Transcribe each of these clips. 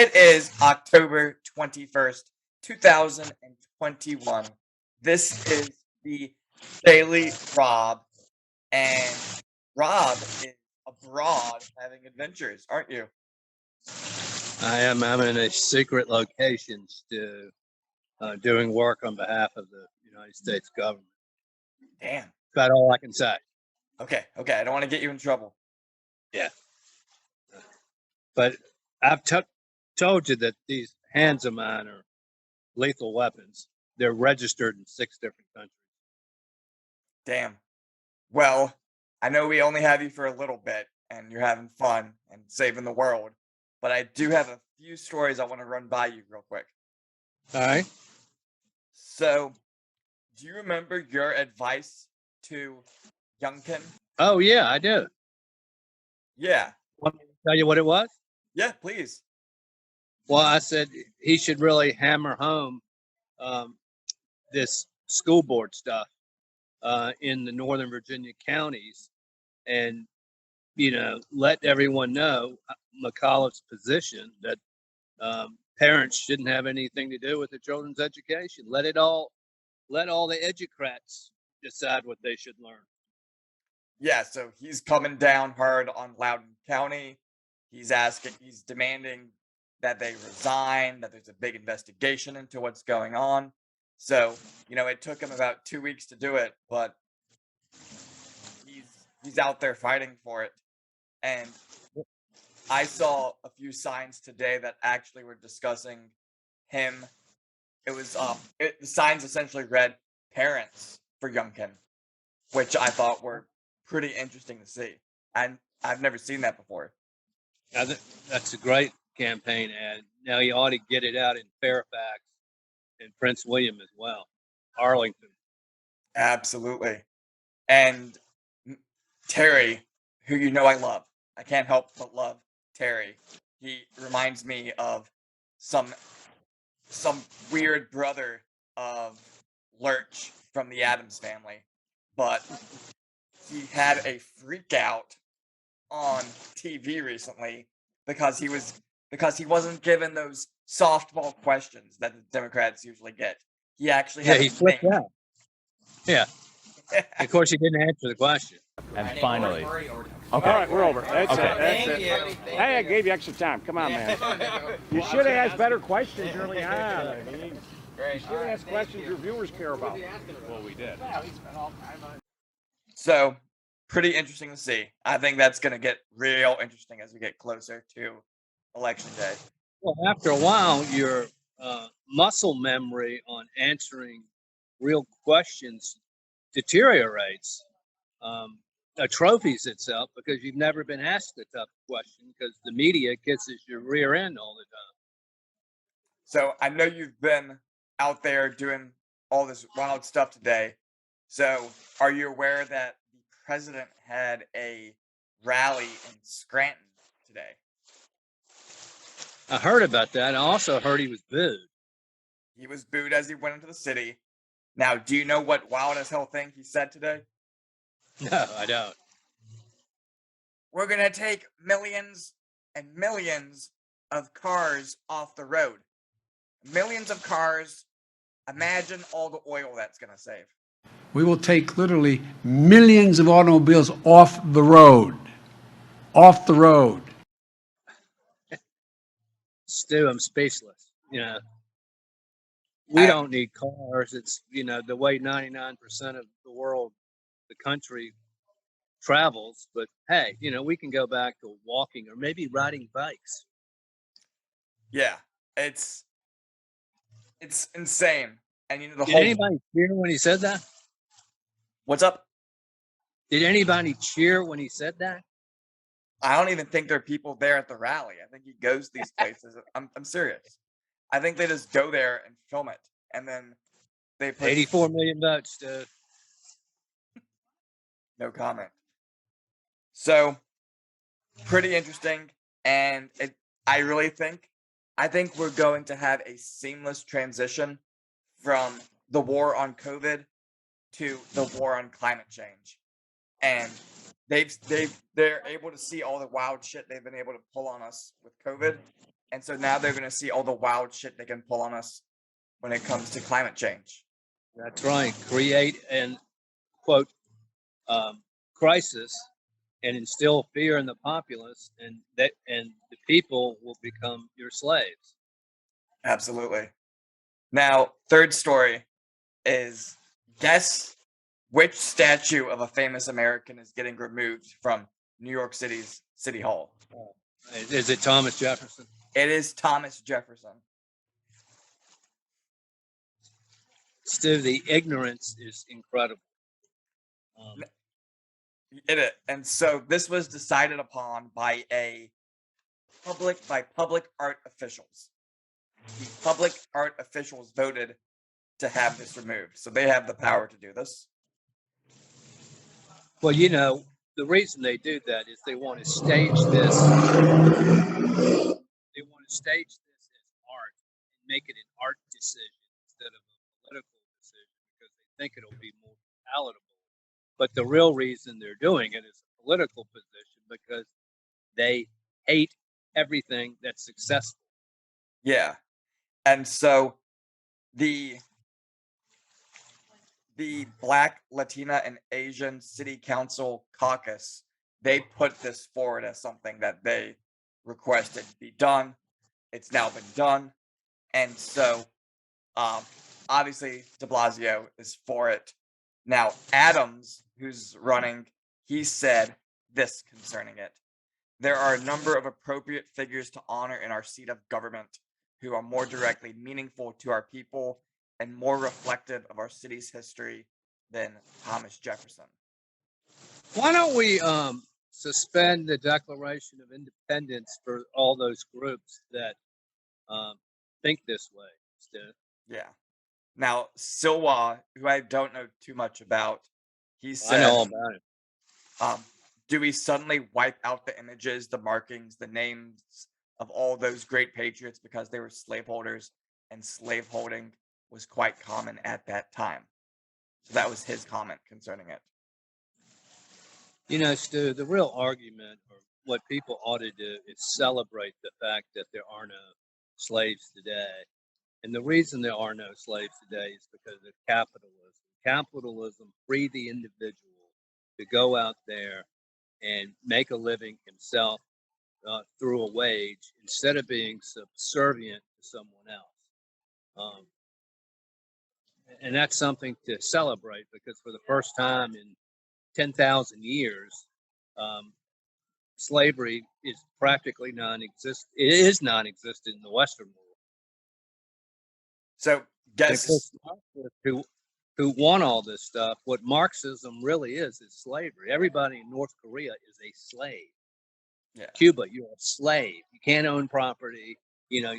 It is October 21st, 2021. This is the Daily Rob, and Rob is abroad having adventures, aren't you? I am. I'm in a secret location doing work on behalf of the United States government. Damn. That's about all I can say. Okay. I don't want to get you in trouble. Yeah. But I've told you that these hands of mine are lethal weapons. They're registered in 6 different countries. Damn. Well, I know we only have you for a little bit, and you're having fun and saving the world, but I do have a few stories I want to run by you real quick. All right. So, do you remember your advice to Youngkin? Oh, yeah, I do. Yeah. Want me to tell you what it was? Yeah, please. Well, I said he should really hammer home this school board stuff in the Northern Virginia counties and, let everyone know McAuliffe's position that parents shouldn't have anything to do with their children's education. Let all the educrats decide what they should learn. Yeah, so he's coming down hard on Loudoun County. He's demanding that they resign, that there's a big investigation into what's going on. So, it took him about 2 weeks to do it, but he's out there fighting for it. And I saw a few signs today that actually were discussing him. It was the signs essentially read "parents" for Youngkin, which I thought were pretty interesting to see. And I've never seen that before. Now, that's a great campaign ad. Now you ought to get it out in Fairfax and Prince William as well, Arlington. Absolutely. And Terry, who I love, I can't help but love Terry. He reminds me of some weird brother of Lurch from the Addams Family, but he had a freak out on TV recently because he wasn't given those softball questions that the Democrats usually get. He actually had he flipped out. Yeah. Of course, he didn't answer the question. And finally. Okay. All right, we're over. That's Okay. it. That's it. Hey, I gave you extra time. Come on, man. You should have asked better questions early on. I mean, you should have asked questions your viewers care about. Well, we did. So, pretty interesting to see. I think that's going to get real interesting as we get closer to Election Day. Well, after a while, your muscle memory on answering real questions deteriorates, atrophies itself because you've never been asked a tough question because the media kisses your rear end all the time. So I know you've been out there doing all this wild stuff today. So are you aware that the president had a rally in Scranton today? I heard about that. I also heard he was booed. He was booed as he went into the city. Now, do you know what wild as hell thing he said today? No, I don't. We're going to take millions and millions of cars off the road. Millions of cars. Imagine all the oil that's going to save. We will take literally millions of automobiles off the road. Off the road. Stu, I'm speechless. We don't need cars. It's, the way 99% of the world, the country travels. But hey, we can go back to walking or maybe riding bikes. Yeah, it's insane. And Did anybody cheer when he said that? What's up? Did anybody cheer when he said that? I don't even think there are people there at the rally. I think he goes to these places. I'm serious. I think they just go there and film it, and then they put 84 million votes, dude. No comment. So, pretty interesting, and I think we're going to have a seamless transition from the war on COVID to the war on climate change, and they're able to see all the wild shit they've been able to pull on us with COVID. And so now they're going to see all the wild shit they can pull on us when it comes to climate change. That's right. Create an quote crisis and instill fear in the populace, and the people will become your slaves. Absolutely. Now, third story is, guess which statue of a famous American is getting removed from New York City's City Hall? Is it Thomas Jefferson? It is Thomas Jefferson. Stu, the ignorance is incredible. And so this was decided upon by public art officials. The public art officials voted to have this removed, so they have the power to do this. Well, you know, the reason they do that is they want to stage this. They want to stage this as art and make it an art decision instead of a political decision because they think it'll be more palatable. But the real reason they're doing it is a political position because they hate everything that's successful. Yeah. And so the Black, Latina, and Asian City Council caucus, they put this forward as something that they requested be done. It's now been done. And so obviously de Blasio is for it. Now, Adams, who's running, he said this concerning it: there are a number of appropriate figures to honor in our seat of government who are more directly meaningful to our people and more reflective of our city's history than Thomas Jefferson. Why don't we suspend the Declaration of Independence for all those groups that think this way, Stu? Yeah. Now, Silwa, who I don't know too much about, he said, I know all about it. do we suddenly wipe out the images, the markings, the names of all those great patriots because they were slaveholders, and slaveholding was quite common at that time? So that was his comment concerning it. You know, Stu, the real argument, or what people ought to do, is celebrate the fact that there are no slaves today. And the reason there are no slaves today is because of capitalism. Capitalism freed the individual to go out there and make a living himself through a wage instead of being subservient to someone else. And that's something to celebrate because for the first time in 10,000 years, slavery is practically non-existent. It is non-existent in the Western world. So, guess who want all this stuff? What Marxism really is slavery. Everybody in North Korea is a slave. Yeah. Cuba, you're a slave. You can't own property. You know,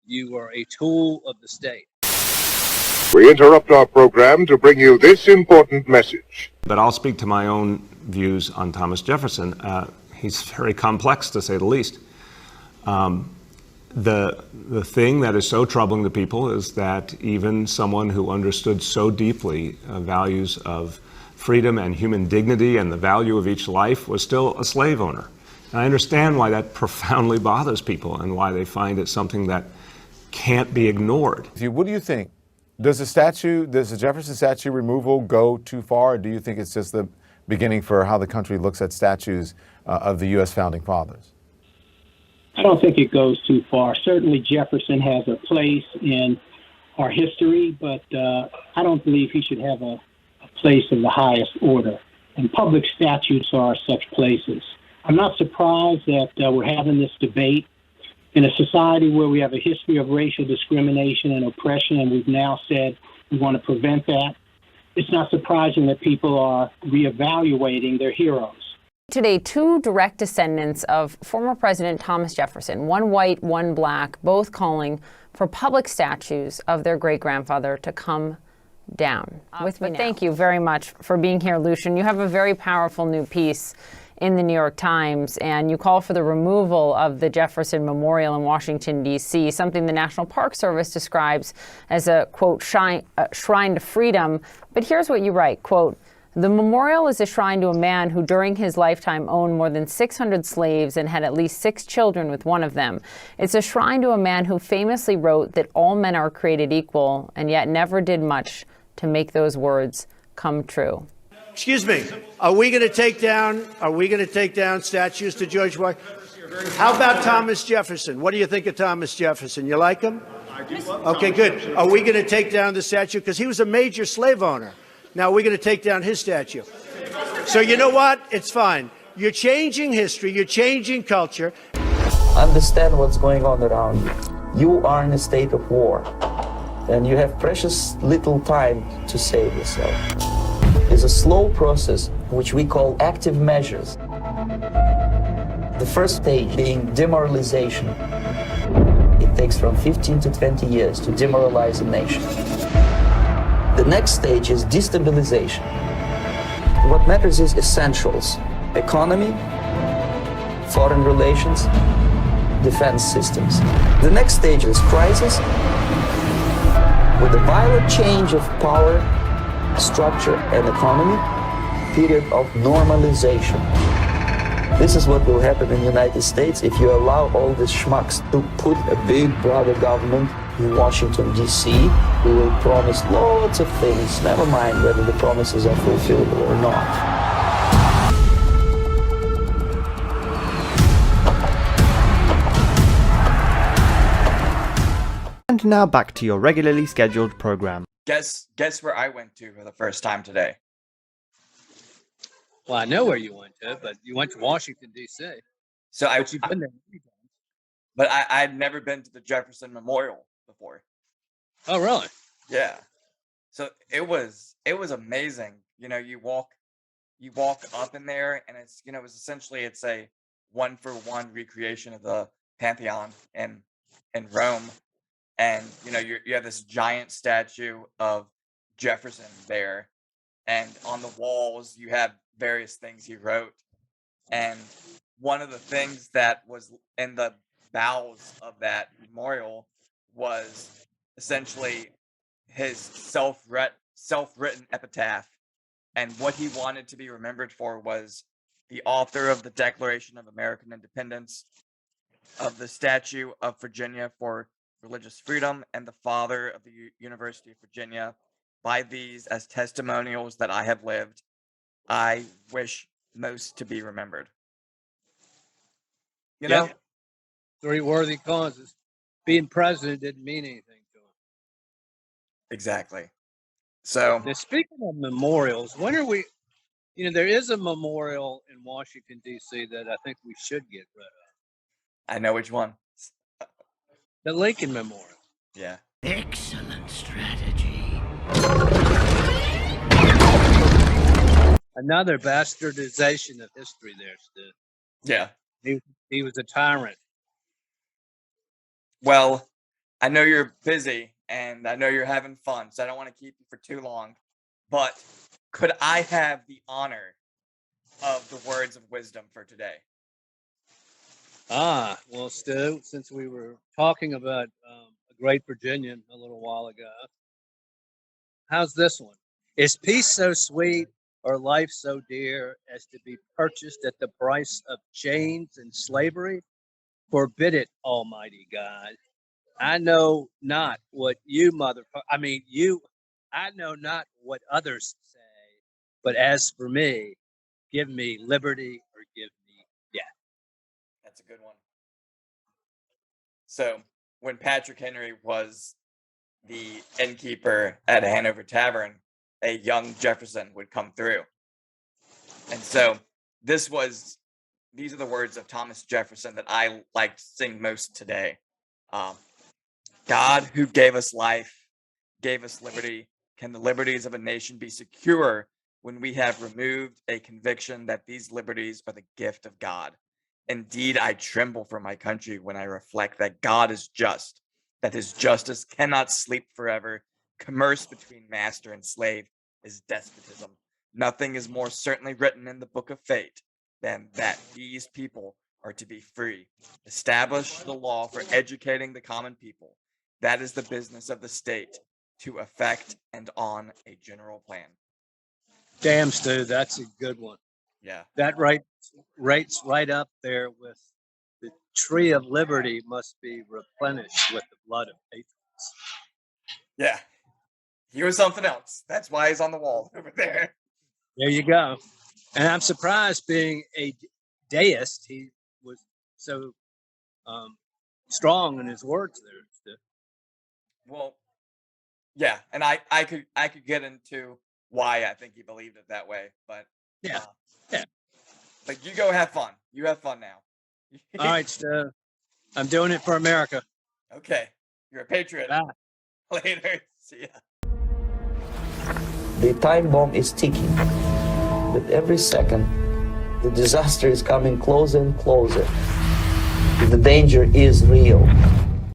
you are a tool of the state. We interrupt our program to bring you this important message. But I'll speak to my own views on Thomas Jefferson. He's very complex, to say the least. The thing that is so troubling to people is that even someone who understood so deeply values of freedom and human dignity and the value of each life was still a slave owner. And I understand why that profoundly bothers people and why they find it something that can't be ignored. What do you think? Does the Jefferson statue removal go too far, or do you think it's just the beginning for how the country looks at statues of the U.S. founding fathers? I don't think it goes too far. Certainly Jefferson has a place in our history, but I don't believe he should have a place of the highest order. And public statues are such places. I'm not surprised that we're having this debate in a society where we have a history of racial discrimination and oppression, and we've now said we want to prevent that. It's not surprising that people are reevaluating their heroes. Today, two direct descendants of former President Thomas Jefferson, one white, one black, both calling for public statues of their great-grandfather to come down. With me now. Thank you very much for being here, Lucian. You have a very powerful new piece in the New York Times, and you call for the removal of the Jefferson Memorial in Washington, D.C., something the National Park Service describes as a, quote, shrine to freedom. But here's what you write, quote, The memorial is a shrine to a man who during his lifetime owned more than 600 slaves and had at least 6 children with one of them. It's a shrine to a man who famously wrote that all men are created equal and yet never did much to make those words come true. Excuse me, are we going to take down statues to George Washington? How about Thomas Jefferson? What do you think of Thomas Jefferson? You like him? I do. Okay, good. Are we going to take down the statue? Because he was a major slave owner. Now we're going to take down his statue. So you know what? It's fine. You're changing history. You're changing culture. Understand what's going on around you. You are in a state of war, and you have precious little time to save yourself. It's a slow process, which we call active measures. The first stage being demoralization. It takes from 15 to 20 years to demoralize a nation. The next stage is destabilization. What matters is essentials: economy, foreign relations, defense systems. The next stage is crisis, with a violent change of power, structure, and economy, period of normalization. This is what will happen in the United States if you allow all these schmucks to put a big brother government in Washington, D.C., who will promise lots of things, never mind whether the promises are fulfillable or not. And now back to your regularly scheduled program. Guess where I went to for the first time today. Well, I know where you went to, but you went to Washington, D.C. So But you've been there many times. But I'd never been to the Jefferson Memorial before. Oh, really? Yeah. So it was amazing. You know, you walk up in there, and it's, you know, it's a 1-for-1 recreation of the Pantheon in Rome. And you know, you have this giant statue of Jefferson there, and on the walls you have various things he wrote. And one of the things that was in the bowels of that memorial was essentially his self-written epitaph. And what he wanted to be remembered for was the author of the Declaration of American Independence, of the Statue of Virginia for Religious Freedom, and the father of the University of Virginia. By these as testimonials that I have lived, I wish most to be remembered. You know? 3 worthy causes. Being president didn't mean anything to him. Exactly. So now, speaking of memorials, when are we? You know, there is a memorial in Washington, D.C. that I think we should get rid of. I know which one. The Lincoln Memorial. Yeah. Excellent strategy. Another bastardization of history there, Stu. Yeah. He was a tyrant. Well, I know you're busy and I know you're having fun, so I don't want to keep you for too long. But could I have the honor of the words of wisdom for today? Well, Stu, since we were talking about a great Virginian a little while ago, how's this one? Is peace so sweet or life so dear as to be purchased at the price of chains and slavery? Forbid it, Almighty God. I know not what I know not what others say, but as for me, give me liberty or give me death. That's a good one. So, when Patrick Henry was the innkeeper at a Hanover tavern, a young Jefferson would come through. And so, these are the words of Thomas Jefferson that I like to sing most today. God, who gave us life, gave us liberty. Can the liberties of a nation be secure when we have removed a conviction that these liberties are the gift of God? Indeed, I tremble for my country when I reflect that God is just, that his justice cannot sleep forever. Commerce between master and slave is despotism. Nothing is more certainly written in the book of fate than that these people are to be free. Establish the law for educating the common people. That is the business of the state, to effect and on a general plan. Damn, Stu, that's a good one. Yeah. That rates right up there with the tree of liberty must be replenished with the blood of patriots. Yeah. He was something else. That's why he's on the wall over there. There you go. And I'm surprised, being a deist, he was so strong in his words there, Stu. Well, yeah, and I could get into why I think he believed it that way, but yeah. But you go have fun. You have fun now. All right, Stu. I'm doing it for America. Okay. You're a patriot. Bye. Later. See ya. The time bomb is ticking. With every second, the disaster is coming closer and closer. The danger is real.